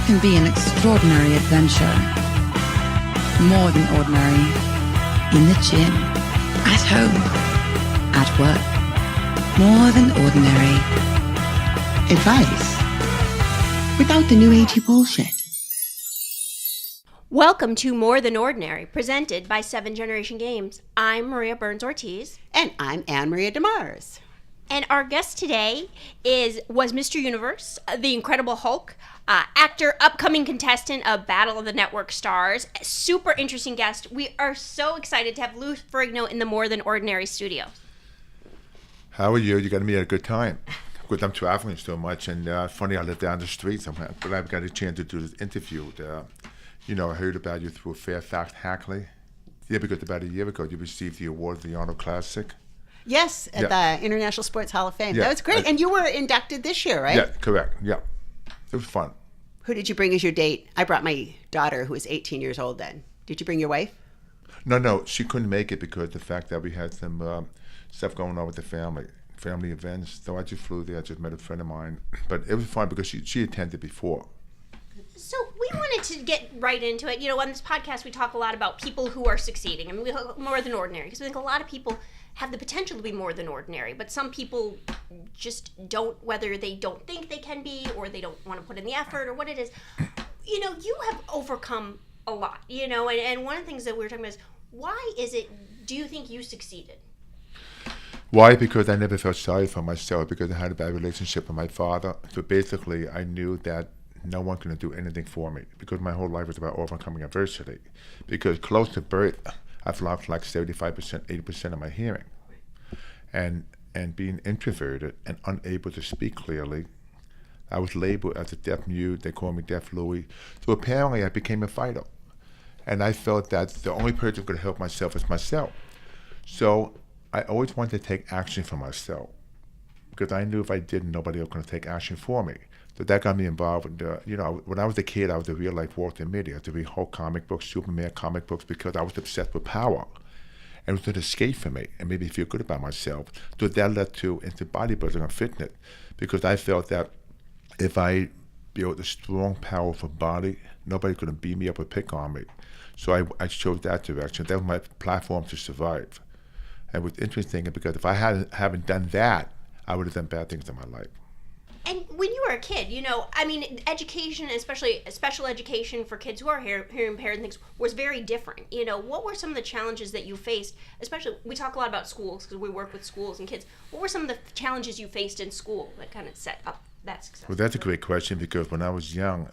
can be an extraordinary adventure. More than ordinary. In the gym. At home. At work. More than ordinary. Advice. Without the new agey bullshit. Welcome to More Than Ordinary, presented by 7 Generation Games. I'm Maria Burns-Ortiz. And I'm Anne-Maria DeMars. And our guest today was Mr. Universe, the Incredible Hulk, actor, upcoming contestant of Battle of the Network Stars. Super interesting guest. We are so excited to have Lou Ferrigno in the More Than Ordinary studio. How are you? You got me at a good time. Because I'm traveling so much, and funny, I live down the street somewhere, but I've got a chance to do this interview. I heard about you through Fairfax Hackley. Yeah, because about a year ago, you received the award of the Arnold Classic. Yes, at the International Sports Hall of Fame. Yeah. That was great. And you were inducted this year, right? Yeah, correct. Yeah. It was fun. Who did you bring as your date? I brought my daughter, who was 18 years old then. Did you bring your wife? No, she couldn't make it because of the fact that we had some stuff going on with the family events. So I just flew there. I just met a friend of mine. But it was fun because she attended before. So we wanted to get right into it. On this podcast, we talk a lot about people who are succeeding. I mean, we talk more than ordinary because we think a lot of people have the potential to be more than ordinary, but some people just don't, whether they don't think they can be or they don't want to put in the effort or what it is. You have overcome a lot, and one of the things that we were talking about is, why do you think you succeeded? Why? Because I never felt sorry for myself because I had a bad relationship with my father. So basically, I knew that no one can do anything for me because my whole life was about overcoming adversity. Because close to birth, I've lost like 75%, 80% of my hearing. And being introverted and unable to speak clearly, I was labeled as a deaf mute. They called me Deaf Louie. So apparently I became a fighter. And I felt that the only person who could help myself is myself. So I always wanted to take action for myself because I knew if I didn't, nobody else was going to take action for me. So that got me involved with when I was a kid, I was a real life Walter Mitty. I had to read whole comic books, Superman comic books, because I was obsessed with power. And it was an escape for me and made me feel good about myself. So that led into bodybuilding and fitness because I felt that if I built a strong, powerful body, nobody could beat me up or pick on me. So I chose that direction. That was my platform to survive. And it was interesting because if I haven't done that, I would have done bad things in my life. And when you were a kid, education, especially special education for kids who are hearing impaired and things, was very different. What were some of the challenges that you faced? Especially, we talk a lot about schools because we work with schools and kids. What were some of the challenges you faced in school that kind of set up that success? Well, that's a great question because when I was young,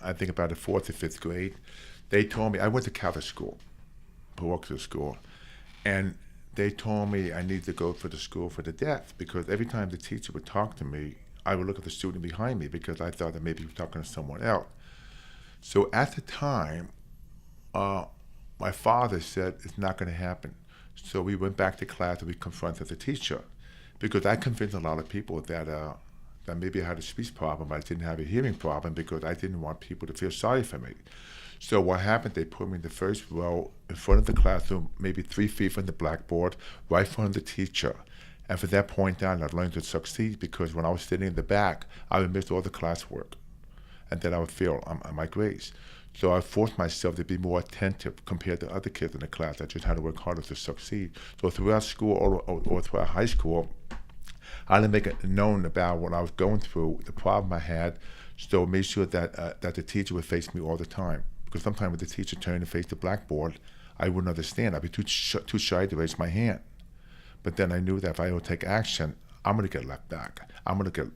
I think about the 4th or 5th grade, they told me, I went to Catholic school, parochial school, and they told me I needed to go for the school for the deaf because every time the teacher would talk to me, I would look at the student behind me because I thought that maybe he was talking to someone else. So at the time, my father said, it's not going to happen. So we went back to class and we confronted the teacher because I convinced a lot of people that maybe I had a speech problem, but I didn't have a hearing problem because I didn't want people to feel sorry for me. So what happened, they put me in the first row in front of the classroom, maybe 3 feet from the blackboard, right in front of the teacher. And from that point on, I learned to succeed because when I was sitting in the back, I would miss all the classwork. And then I would fail on my grades. So I forced myself to be more attentive compared to other kids in the class. I just had to work harder to succeed. So throughout school or throughout high school, I had to make it known about what I was going through, the problem I had, so made sure that the teacher would face me all the time. Because sometimes when the teacher turned to face the blackboard, I wouldn't understand. I'd be too shy to raise my hand. But then I knew that if I would take action, I'm going to get left back. I'm going to get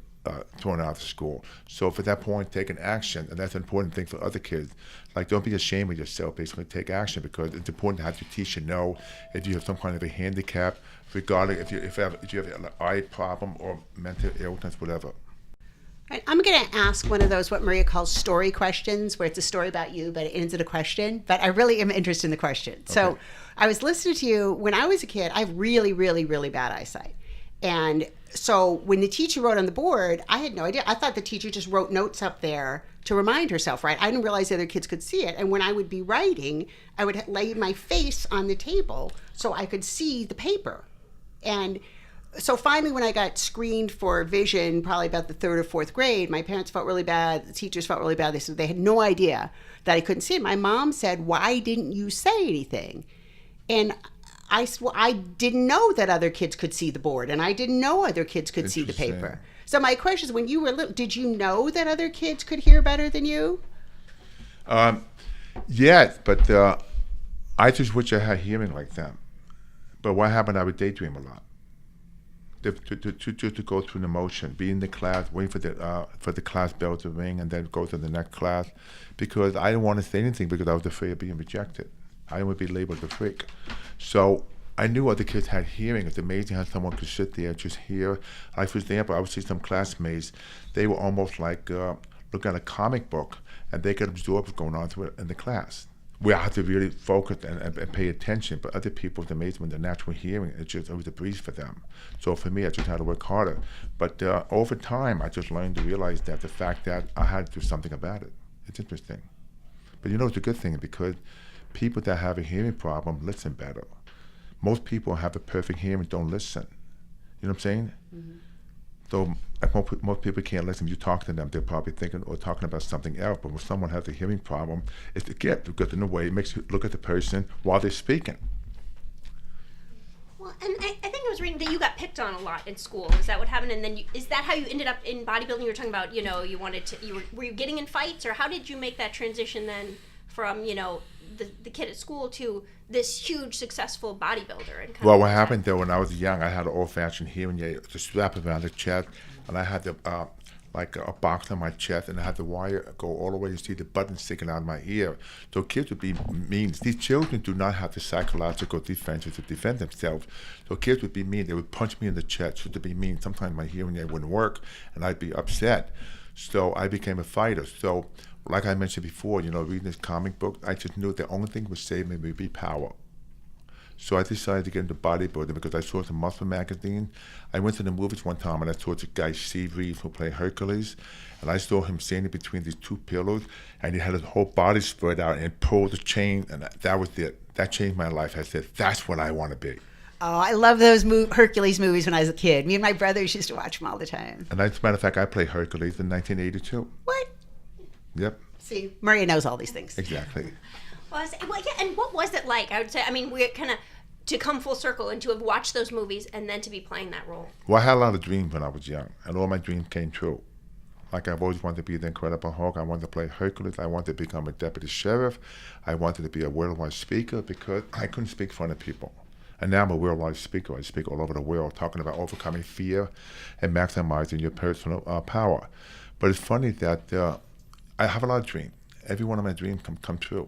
thrown out of school. So for that point, taking action, and that's an important thing for other kids. Like, don't be ashamed of yourself, basically take action, because it's important to have your teacher know if you have some kind of a handicap, regarding if you have an eye problem or mental illness, whatever. Right, I'm going to ask one of those, what Maria calls story questions, where it's a story about you, but it ends in a question. But I really am interested in the question. Okay. So I was listening to you. When I was a kid, I have really, really, really bad eyesight. And so when the teacher wrote on the board, I had no idea. I thought the teacher just wrote notes up there to remind herself, right? I didn't realize the other kids could see it. And when I would be writing, I would lay my face on the table so I could see the paper. And so finally, when I got screened for vision, probably about the third or fourth grade, my parents felt really bad. The teachers felt really bad. They said they had no idea that I couldn't see it. My mom said, "Why didn't you say anything?" And I said, "Well, I didn't know that other kids could see the board, and I didn't know other kids could see the paper." So my question is, when you were little, did you know that other kids could hear better than you? Yes, but I just wish I had hearing like them. But what happened, I would daydream a lot. To go through the motion, be in the class, wait for the class bell to ring, and then go to the next class, because I didn't want to say anything because I was afraid of being rejected. I didn't want to be labeled a freak. So I knew other kids had hearing. It's amazing how someone could sit there and just hear. Like, for example, I would see some classmates, they were almost like looking at a comic book, and they could absorb what's going on to it in the class. We have to really focus and pay attention, but other people, it's amazing when they're natural hearing, it was a breeze for them. So for me, I just had to work harder. But over time, I just learned to realize that the fact that I had to do something about it. It's interesting. But it's a good thing, because people that have a hearing problem listen better. Most people have a perfect hearing, don't listen. You know what I'm saying? Mm-hmm. So most people can't listen. If you talk to them, they're probably thinking or talking about something else. But when someone has a hearing problem, it's to get, because in a way, it makes you look at the person while they're speaking. Well, and I think I was reading that you got picked on a lot in school. Is that what happened? And then is that how you ended up in bodybuilding? You were talking about, you wanted to, were you getting in fights, or how did you make that transition then from, the kid at school to this huge successful bodybuilder? And well, what happened though, when I was young, I had an old-fashioned hearing aid, to strap around the chest, and I had like a box on my chest, and I had the wire go all the way to see the button sticking out of my ear. So kids would be mean. These children do not have the psychological defenses to defend themselves. So kids would be mean. They would punch me in the chest, so to be mean. Sometimes my hearing aid wouldn't work, and I'd be upset. So I became a fighter. So like I mentioned before, reading this comic book, I just knew the only thing would save me would be power. So I decided to get into bodybuilding because I saw some muscle magazine. I went to the movies one time and I saw this guy, Steve Reeves, who played Hercules, and I saw him standing between these two pillars, and he had his whole body spread out and pulled the chain, and that was it. That changed my life. I said, that's what I want to be. Oh, I love those Hercules movies when I was a kid. Me and my brothers used to watch them all the time. And as a matter of fact, I played Hercules in 1982. What? Yep. See, Maria knows all these things. Exactly. Well, yeah, and what was it like? I would say, we're kind of to come full circle and to have watched those movies and then to be playing that role. Well, I had a lot of dreams when I was young, and all my dreams came true. Like, I've always wanted to be the Incredible Hulk. I wanted to play Hercules. I wanted to become a deputy sheriff. I wanted to be a worldwide speaker because I couldn't speak in front of people. And now I'm a worldwide speaker. I speak all over the world, talking about overcoming fear and maximizing your personal power. But it's funny that I have a lot of dreams. Every one of my dreams come true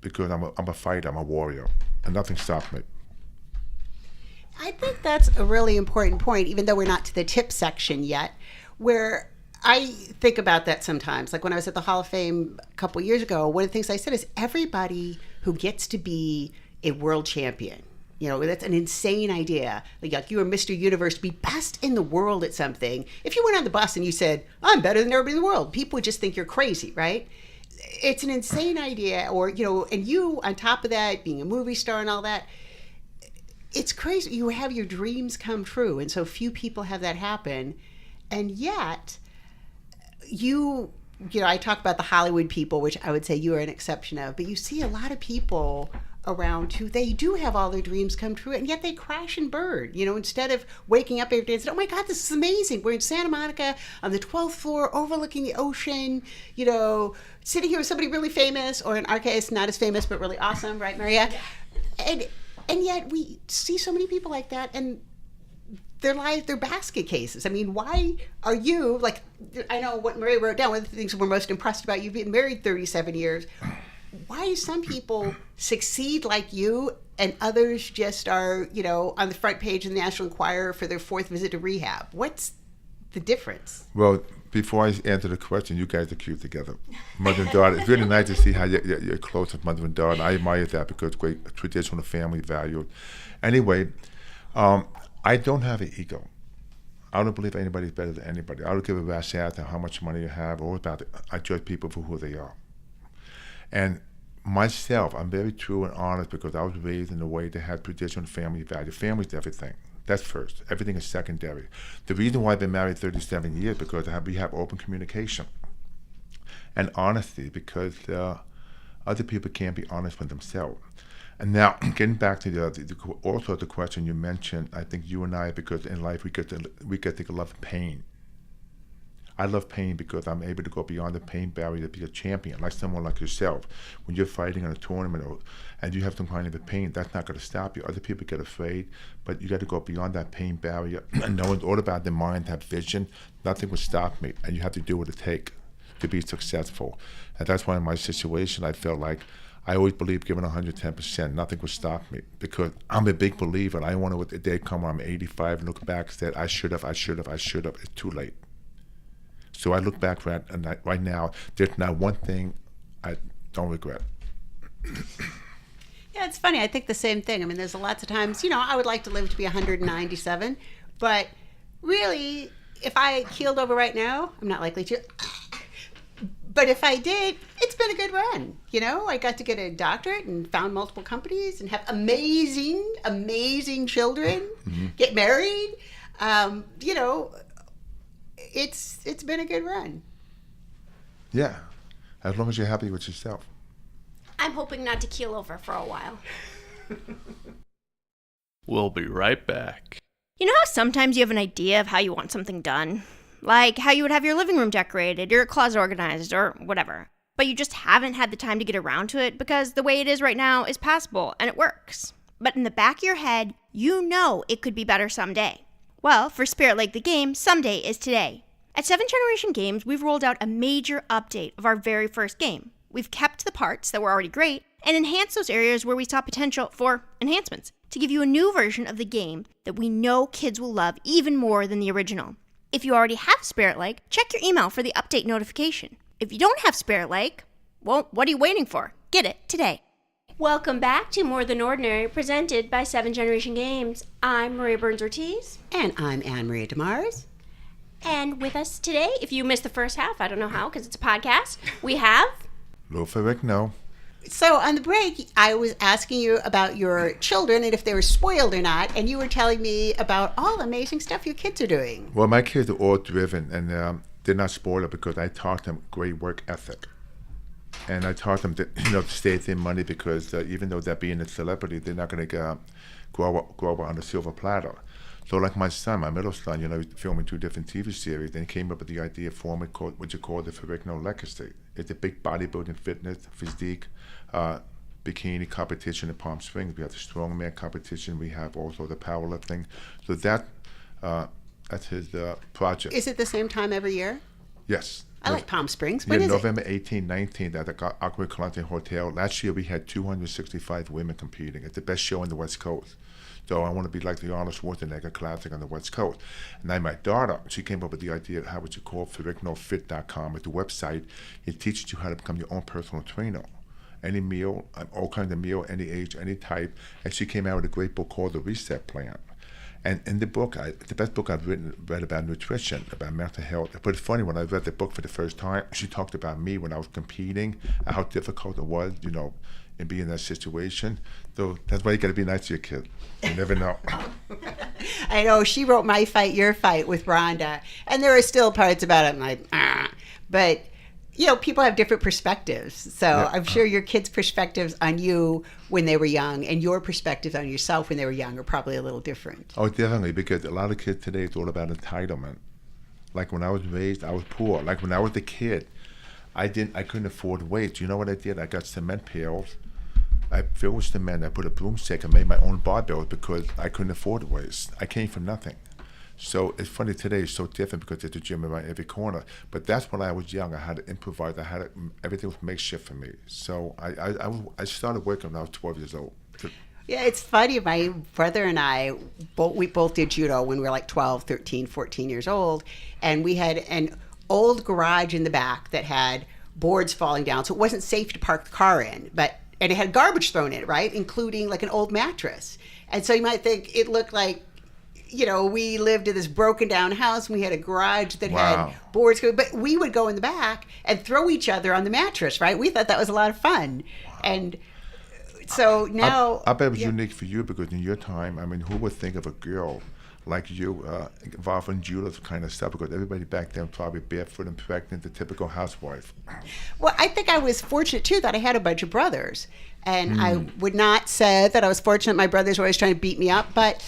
because I'm a fighter. I'm a warrior, and nothing stops me. I think that's a really important point, even though we're not to the tip section yet, where I think about that sometimes. Like when I was at the Hall of Fame a couple years ago, one of the things I said is everybody who gets to be a world champion, that's an insane idea. Like you were Mr. Universe, to be best in the world at something. If you went on the bus and you said, I'm better than everybody in the world, people would just think you're crazy, right? It's an insane idea. Or, and you, on top of that, being a movie star and all that, it's crazy. You have your dreams come true. And so few people have that happen. And yet, I talk about the Hollywood people, which I would say you are an exception of, but you see a lot of people around who they do have all their dreams come true, and yet they crash and burn. Instead of waking up every day and saying, oh my God, this is amazing. We're in Santa Monica on the 12th floor overlooking the ocean, sitting here with somebody really famous, or in our case, not as famous, but really awesome, right, Maria? Yeah. And yet we see so many people like that, and their lives, they're basket cases. Why are you, I know what Maria wrote down, one of the things we're most impressed about, you've been married 37 years. Why do some people succeed like you and others just are, on the front page of the National Enquirer for their fourth visit to rehab? What's the difference? Well, before I answer the question, you guys are cute together. Mother and daughter. It's really nice to see how you're close with mother and daughter. I admire that because it's great traditional family value. Anyway, I don't have an ego. I don't believe anybody's better than anybody. I don't give a rat's ass on how much money you have or about it. I judge people for who they are. And myself, I'm very true and honest because I was raised in a way that had traditional family value. Family's everything. That's first. Everything is secondary. The reason why I've been married 37 years because we have open communication and honesty, because other people can't be honest with themselves. And now, getting back to also the question you mentioned, I think you and I, because in life we get to love pain. I love pain because I'm able to go beyond the pain barrier to be a champion, like someone like yourself. When you're fighting in a tournament and you have some kind of a pain, that's not going to stop you. Other people get afraid, but you got to go beyond that pain barrier. And knowing all about the mind, have vision, nothing will stop me. And you have to do what it takes to be successful. And that's why in my situation, I felt like I always believe giving 110%, nothing will stop me, because I'm a big believer. And I want to, with the day come when I'm 85 and look back and say, I should have. It's too late. So I look back right now, there's not one thing I don't regret. Yeah, it's funny. I think the same thing. I mean, there's lots of times, I would like to live to be 197, but really, if I keeled over right now, I'm not likely to. But if I did, it's been a good run. I got to get a doctorate and found multiple companies and have amazing, amazing children, get married. It's been a good run. Yeah, as long as you're happy with yourself. I'm hoping not to keel over for a while. We'll be right back. You know how sometimes you have an idea of how you want something done? Like how you would have your living room decorated, your closet organized, or whatever. But you just haven't had the time to get around to it because the way it is right now is passable and it works. But in the back of your head, you know it could be better someday. Well, for Spirit Lake the game, someday is today. At 7th Generation Games, we've rolled out a major update of our very first game. We've kept the parts that were already great and enhanced those areas where we saw potential for enhancements to give you a new version of the game that we know kids will love even more than the original. If you already have Spirit Lake, check your email for the update notification. If you don't have Spirit Lake, well, what are you waiting for? Get it today. Welcome back to More Than Ordinary, presented by 7th Generation Games. I'm Maria Burns-Ortiz. And I'm Anne-Marie DeMars. And with us today, if you missed the first half, I don't know how because it's a podcast, we have... Lou Ferrigno. So on the break, I was asking you about your children and if they were spoiled or not, and you were telling me about all the amazing stuff your kids are doing. Well, my kids are all driven, and they're not spoiled because I taught them great work ethic. And I taught them to save their money because even though they're being a celebrity, they're not going to grow up on a silver platter. So like my son, my middle son, he's filming 2 different TV series, and he came up with the idea of forming what you call the Ferrigno Legacy. It's a big bodybuilding, fitness, physique, bikini competition in Palm Springs. We have the strongman competition. We have also the powerlifting. So that's his project. Is it the same time every year? Yes. I like Palm Springs. When is November 18, 19 at the Aqua Calante Hotel. Last year we had 265 women competing. It's the best show on the West Coast. So I want to be like the Arnold Schwarzenegger Classic on the West Coast. And then my daughter, she came up with the idea of how would you call FerrignoFit.com. It's a website. It teaches you how to become your own personal trainer. Any meal, all kinds of meal, any age, any type. And she came out with a great book called The Reset Plan. And in the book, the best book I've read about nutrition, about mental health. But it's funny, when I read the book for the first time, she talked about me when I was competing, and how difficult it was, in being in that situation. So that's why you got to be nice to your kid. You never know. I know, she wrote My Fight, Your Fight with Rhonda, and there are still parts about it I'm like, but people have different perspectives. So yeah. I'm sure your kids' perspectives on you when they were young and your perspectives on yourself when they were young are probably a little different. Oh, definitely, because a lot of kids today, it's all about entitlement. Like when I was raised, I was poor. Like when I was a kid, I couldn't afford weights. You know what I did? I got cement pails. I filled with cement. I put a broomstick and made my own barbells because I couldn't afford weights. I came from nothing. So it's funny today, it's so different because there's a gym around every corner. But that's when I was young. I had to improvise. Everything was makeshift for me. So I started working when I was 12 years old. Yeah, it's funny. My brother and I, we both did judo when we were like 12, 13, 14 years old. And we had an old garage in the back that had boards falling down. So it wasn't safe to park the car in. And it had garbage thrown in it, right? Including like an old mattress. And so you might think it looked like, we lived in this broken down house and we had a garage that had boards, but we would go in the back and throw each other on the mattress, right? We thought that was a lot of fun. Wow. And So now, I bet it was unique for you because in your time, I mean, who would think of a girl like you involved in judo kind of stuff? Because everybody back then probably barefoot and pregnant, the typical housewife. well, I think I was fortunate too that I had a bunch of brothers, and I would not say that I was fortunate. My brothers were always trying to beat me up, but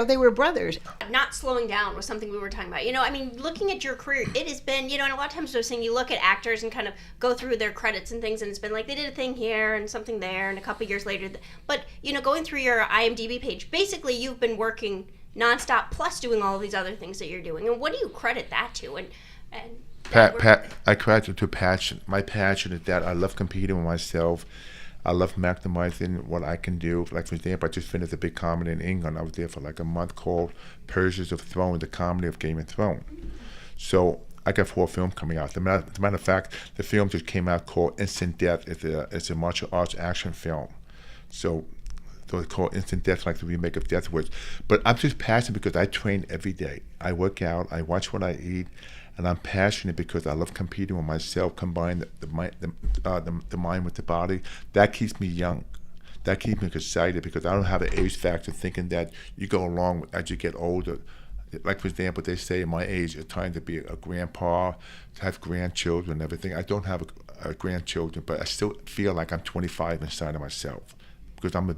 they were brothers. Not slowing down was something we were talking about. I mean, looking at your career, it has been, and a lot of times I was saying you look at actors and kind of go through their credits and things, and it's been like they did a thing here and something there, and a couple years later. But, going through your IMDb page, basically you've been working nonstop plus doing all of these other things that you're doing. And what do you credit that to? I credit it to passion. My passion is that I love competing with myself. I love maximizing what I can do. Like, for example, I just finished a big comedy in England. I was there for like a month called Persians of Throne, the comedy of Game of Thrones. So I got 4 films coming out. As a matter of fact, the film just came out called Instant Death. It's a martial arts action film. So it's called Instant Death, like the remake of Death Wish. But I'm just passionate because I train every day. I work out, I watch what I eat, and I'm passionate because I love competing with myself, combine the mind with the body. That keeps me young. That keeps me excited because I don't have an age factor thinking that you go along as you get older. Like, for example, they say at my age, it's time to be a grandpa, to have grandchildren and everything. I don't have a grandchildren, but I still feel like I'm 25 inside of myself because I'm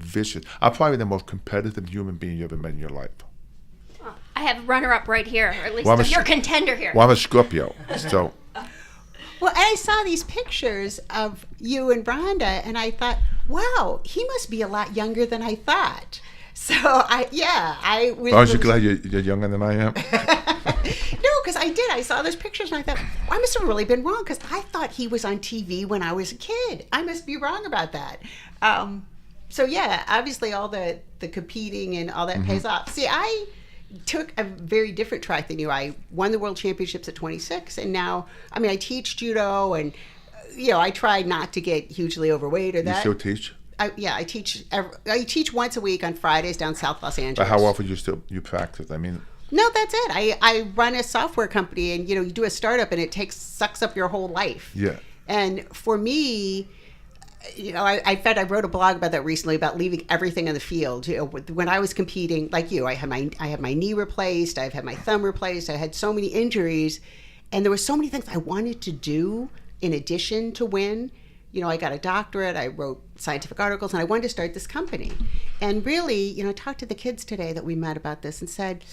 I'm probably the most competitive human being you ever met in your life. I have runner-up right here, or at least your contender here. Well, I'm a Scorpio, so. Well, I saw these pictures of you and Rhonda, and I thought, wow, he must be a lot younger than I thought. So, I was... Aren't you glad you're younger than I am? No, because I saw those pictures, and I thought, I must have really been wrong, because I thought he was on TV when I was a kid. I must be wrong about that. So, obviously all the competing and all that pays off. See, I took a very different track than you. I won the world championships at 26, and now, I teach judo, and I try not to get hugely overweight or that. You still teach? I teach once a week on Fridays down South Los Angeles. But how often you practice? No, that's it. I run a software company, and you do a startup, and it sucks up your whole life. Yeah. And for me, in fact, I wrote a blog about that recently, about leaving everything in the field. When I was competing, like you, I had my knee replaced, I've had my thumb replaced, I had so many injuries, and there were so many things I wanted to do in addition to win. I got a doctorate, I wrote scientific articles, and I wanted to start this company. And really, I talked to the kids today that we met about this and said,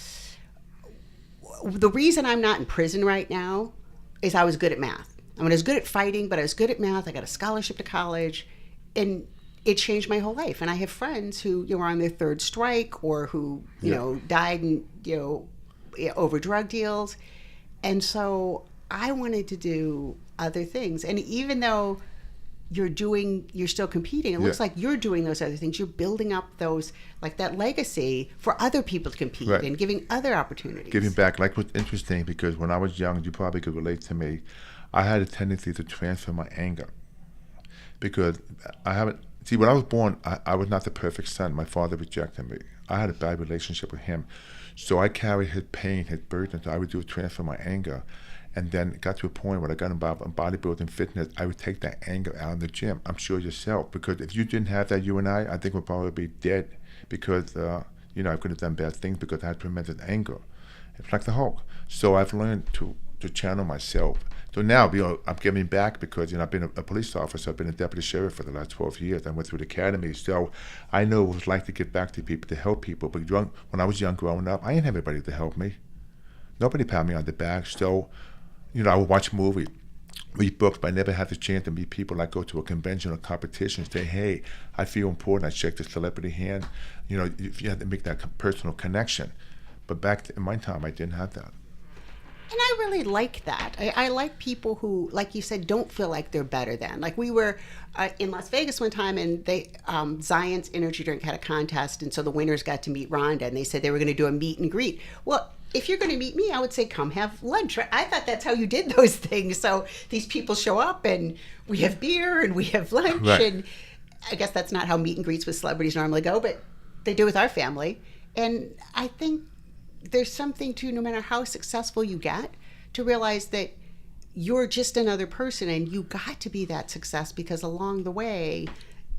the reason I'm not in prison right now is I was good at math. I was good at fighting, but I was good at math. I got a scholarship to college, and it changed my whole life. And I have friends who are on their 3rd strike, or who died over drug deals. And so I wanted to do other things. And even though you're still competing, it looks like you're doing those other things. You're building up those, like that legacy for other people to compete and giving other opportunities. Giving back. Like, what's interesting, because when I was young, you probably could relate to me, I had a tendency to transfer my anger because when I was born, I was not the perfect son. My father rejected me. I had a bad relationship with him. So I carried his pain, his burden. So I would transfer my anger. And then it got to a point where I got involved in bodybuilding, fitness. I would take that anger out in the gym. I'm sure yourself, because if you didn't have that, you and I think we'd probably be dead because, I could have done bad things because I had tremendous anger. It's like the Hulk. So I've learned to channel myself. So now, I'm giving back because, I've been a police officer. I've been a deputy sheriff for the last 12 years. I went through the academy. So I know what it's like to give back to people, to help people. But when I was young growing up, I didn't have anybody to help me. Nobody pat me on the back. So, I would watch movies, read books, but I never had the chance to meet people. Like, go to a convention or competition and say, hey, I feel important. I shake the celebrity hand. If you had to make that personal connection. But back in my time, I didn't have that. And I really like that. I like people who, like you said, don't feel like they're better than. Like, we were in Las Vegas one time, and Zion's energy drink had a contest, and so the winners got to meet Rhonda, and they said they were going to do a meet and greet. Well, if you're going to meet me, I would say, come have lunch. I thought that's how you did those things. So these people show up, and we have beer, and we have lunch. Right. And I guess that's not how meet and greets with celebrities normally go, but they do with our family. And I think there's something to, no matter how successful you get, to realize that you're just another person, and you got to be that success, because along the way,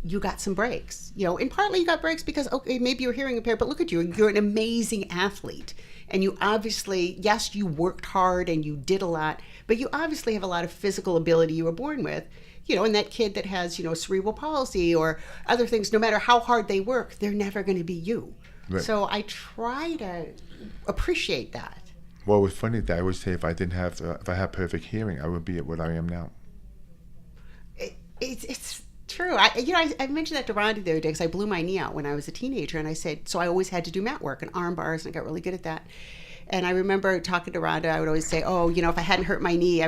you got some breaks, and partly you got breaks because, okay, maybe you're hearing impaired, but look at you, you're an amazing athlete. And you obviously, yes, you worked hard and you did a lot, but you obviously have a lot of physical ability you were born with. And that kid that has, cerebral palsy or other things, no matter how hard they work, they're never going to be you. Right. So I try to appreciate that. Well, it was funny that I would say if I had perfect hearing, I would be at what I am now. It's true. I mentioned that to Rhonda the other day because I blew my knee out when I was a teenager, and I said, so I always had to do mat work and arm bars, and I got really good at that. And I remember talking to Rhonda, I would always say, if I hadn't hurt my knee,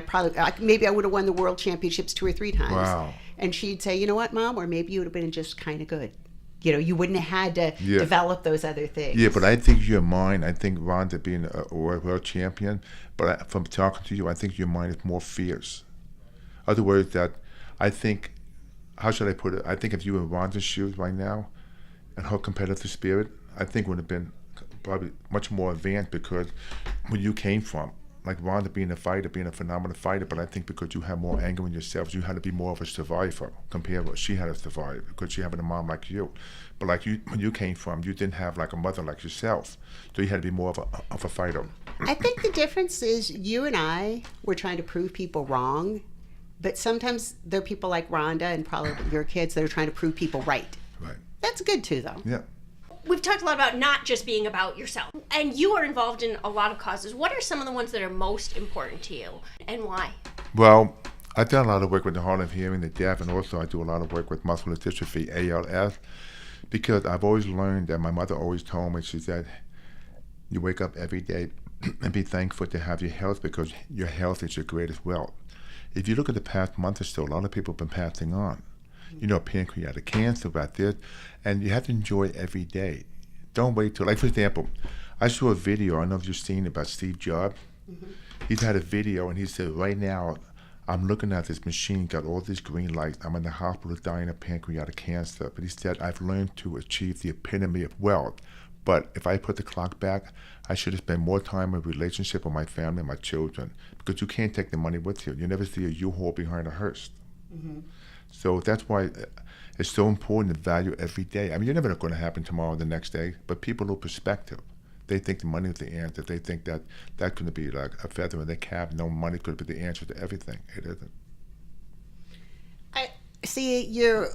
maybe I would have won the world championships 2 or 3 times. Wow. And she'd say, you know what, Mom? Or maybe you would have been just kind of good. You wouldn't have had to develop those other things. Yeah, but I think your mind, Rhonda being a world champion, but from talking to you, I think your mind is more fierce. Other words, that I think, how should I put it? I think if you were in Rhonda's shoes right now and her competitive spirit, I think would have been probably much more advanced because where you came from, like Rhonda being a fighter, being a phenomenal fighter, but I think because you have more anger in yourself, you had to be more of a survivor compared to what she had to survive because she having a mom like you. But like you, when you came from, you didn't have like a mother like yourself, so you had to be more of a fighter. I think the difference is you and I were trying to prove people wrong, but sometimes there are people like Rhonda and probably your kids that are trying to prove people right. Right. That's good too, though. Yeah. We've talked a lot about not just being about yourself, and you are involved in a lot of causes. What are some of the ones that are most important to you, and why? Well, I've done a lot of work with the hard of hearing, the deaf, and also I do a lot of work with muscular dystrophy, ALS, because I've always learned that my mother always told me, she said, you wake up every day and be thankful to have your health because your health is your greatest wealth. If you look at the past month or so, a lot of people have been passing on. Pancreatic cancer, about this, and you have to enjoy every day. Don't wait till, like for example, I saw a video, I don't know if you've seen it, about Steve Jobs. Mm-hmm. He's had a video and he said, right now, I'm looking at this machine, got all these green lights, I'm in the hospital dying of pancreatic cancer, but he said, I've learned to achieve the epitome of wealth, but if I put the clock back, I should have spent more time in a relationship with my family and my children, because you can't take the money with you. You never see a U-Haul behind a hearse. Mm-hmm. So that's why it's so important to value every day. I mean, you're never going to happen tomorrow or the next day, but people lose perspective. They think the money is the answer. They think that could be like a feather in their cap. No, money could be the answer to everything. It isn't. I see you're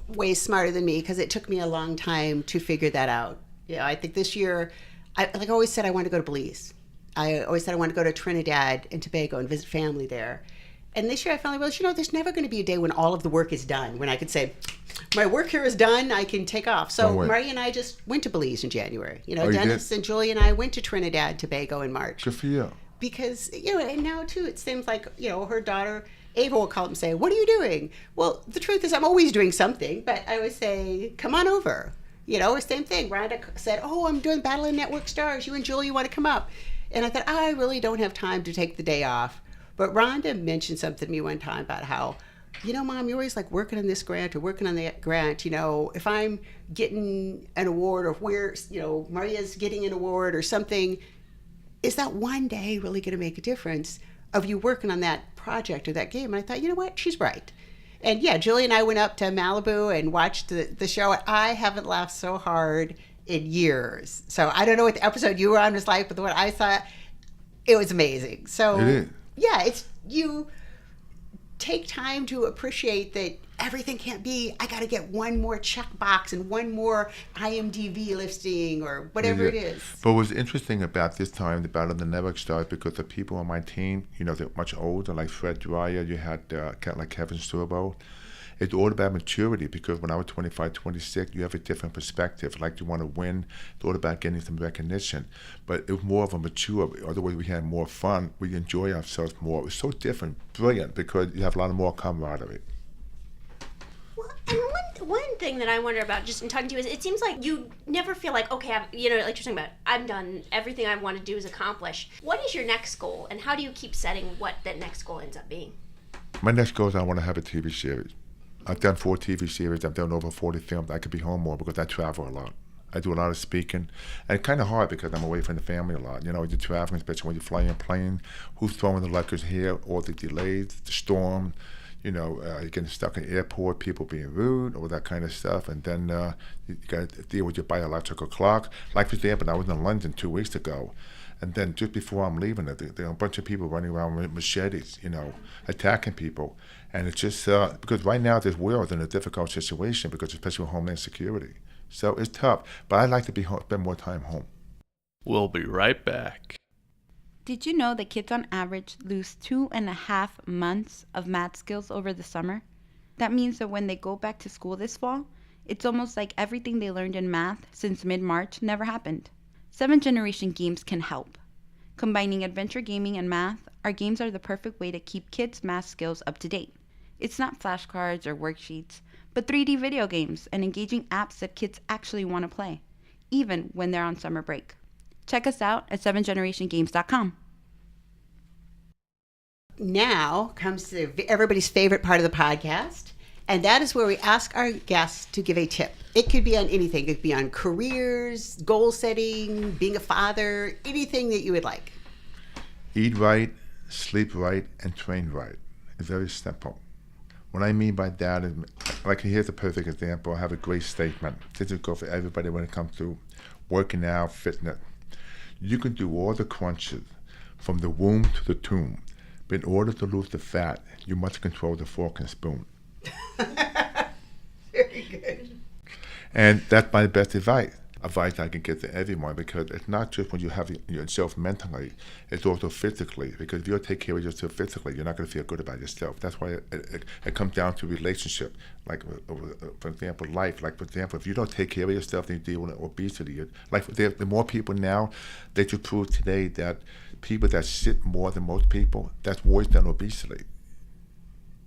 way smarter than me because it took me a long time to figure that out. I think this year, I always said I wanted to go to Belize. I always said I wanted to go to Trinidad and Tobago and visit family there. And this year I finally realized, there's never going to be a day when all of the work is done, when I could say, my work here is done, I can take off. So Maria and I just went to Belize in January. Dennis and Julie and I went to Trinidad and Tobago in March. Good for you. Because, and now too, it seems like, her daughter, Ava, will call up and say, what are you doing? Well, the truth is I'm always doing something, but I always say, come on over. Same thing. Rhonda said, I'm doing Battle of Network Stars. You and Julie, you want to come up? And I thought, I really don't have time to take the day off. But Rhonda mentioned something to me one time about how, Mom, you're always like working on this grant or working on that grant. If I'm getting an award or where, Maria's getting an award or something, is that one day really going to make a difference of you working on that project or that game? And I thought, you know what? She's right. And yeah, Julie and I went up to Malibu and watched the show. I haven't laughed so hard in years. So I don't know what the episode you were on was like, but the one I saw, it was amazing. So it is. Yeah, it's you take time to appreciate that everything can't be, I got to get one more checkbox and one more IMDb listing or whatever it is. But what's interesting about this time, the Battle of the Network Stars, because the people on my team, they're much older, like Fred Dwyer, you had like Kevin Sorbo. It's all about maturity, because when I was 25, 26, you have a different perspective. Like, you want to win. It's all about getting some recognition. But it was more of a mature, otherwise we had more fun. We enjoy ourselves more. It was so different, brilliant, because you have a lot more camaraderie. Well, and one thing that I wonder about just in talking to you is it seems like you never feel like, okay, like you're talking about, I'm done. Everything I want to do is accomplished. What is your next goal, and how do you keep setting what that next goal ends up being? My next goal is I want to have a TV series. I've done 4 TV series. I've done over 40 films. I could be home more because I travel a lot. I do a lot of speaking. And it's kind of hard because I'm away from the family a lot. You're traveling, especially when you fly in a plane. Who's throwing the records here, all the delays, the storm. You're getting stuck in the airport, people being rude, all that kind of stuff. And then you got to deal with your biological clock. Like, for example, I was in London 2 weeks ago. And then just before I'm leaving, there are a bunch of people running around with machetes, attacking people. And it's just because right now this world is in a difficult situation, because especially with Homeland Security. So it's tough. But I like to spend more time home. We'll be right back. Did you know that kids on average lose 2.5 months of math skills over the summer? That means that when they go back to school this fall, it's almost like everything they learned in math since mid-March never happened. 7th Generation Games can help. Combining adventure gaming and math, our games are the perfect way to keep kids' math skills up to date. It's not flashcards or worksheets, but 3D video games and engaging apps that kids actually want to play, even when they're on summer break. Check us out at 7generationgames.com. Now comes to everybody's favorite part of the podcast, and that is where we ask our guests to give a tip. It could be on anything. It could be on careers, goal setting, being a father, anything that you would like. Eat right, sleep right, and train right. It's very simple. What I mean by that is, like, here's a perfect example. I have a great statement. This is good for everybody when it comes to working out, fitness. You can do all the crunches from the womb to the tomb, but in order to lose the fat, you must control the fork and spoon. Very good. And that's my best advice I can give to everyone, because it's not just when you have yourself mentally, it's also physically. Because if you don't take care of yourself physically, you're not going to feel good about yourself. That's why it comes down to relationship. Like, for example, life. Like, for example, if you don't take care of yourself, then you deal with obesity. Like, the more people now, they just prove today that people that sit more than most people, that's worse than obesity.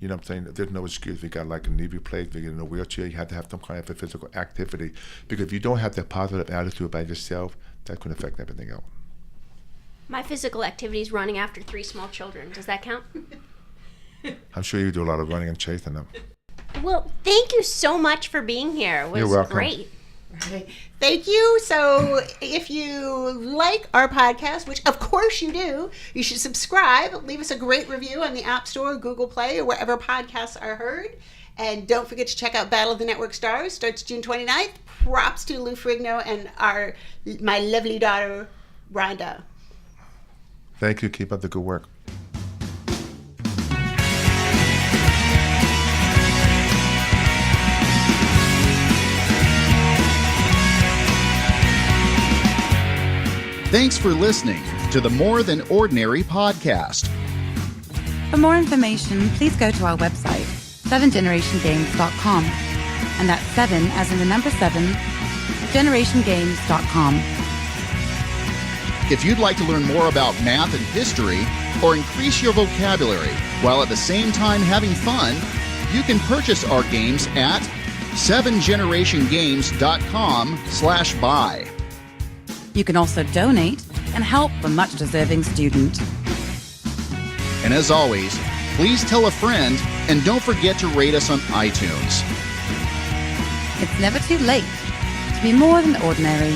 You know what I'm saying? There's no excuse. If you got like a knee replacement, if you're in a wheelchair, you have to have some kind of a physical activity. Because if you don't have that positive attitude about yourself, that could affect everything else. My physical activity is running after 3 small children. Does that count? I'm sure you do a lot of running and chasing them. Well, thank you so much for being here. It was You're welcome. great. Right. Thank you. So if you like our podcast, which of course you do, you should subscribe. Leave us a great review on the App Store, Google Play, or wherever podcasts are heard. And don't forget to check out Battle of the Network Stars. Starts June 29th. Props to Lou Ferrigno and my lovely daughter, Rhonda. Thank you. Keep up the good work. Thanks for listening to the More Than Ordinary podcast. For more information, please go to our website, 7generationgames.com. And that's 7 as in the number 7, generationgames.com. If you'd like to learn more about math and history, or increase your vocabulary while at the same time having fun, you can purchase our games at 7generationgames.com/buy. You can also donate and help a much deserving student. And as always, please tell a friend, and don't forget to rate us on iTunes. It's never too late to be more than ordinary.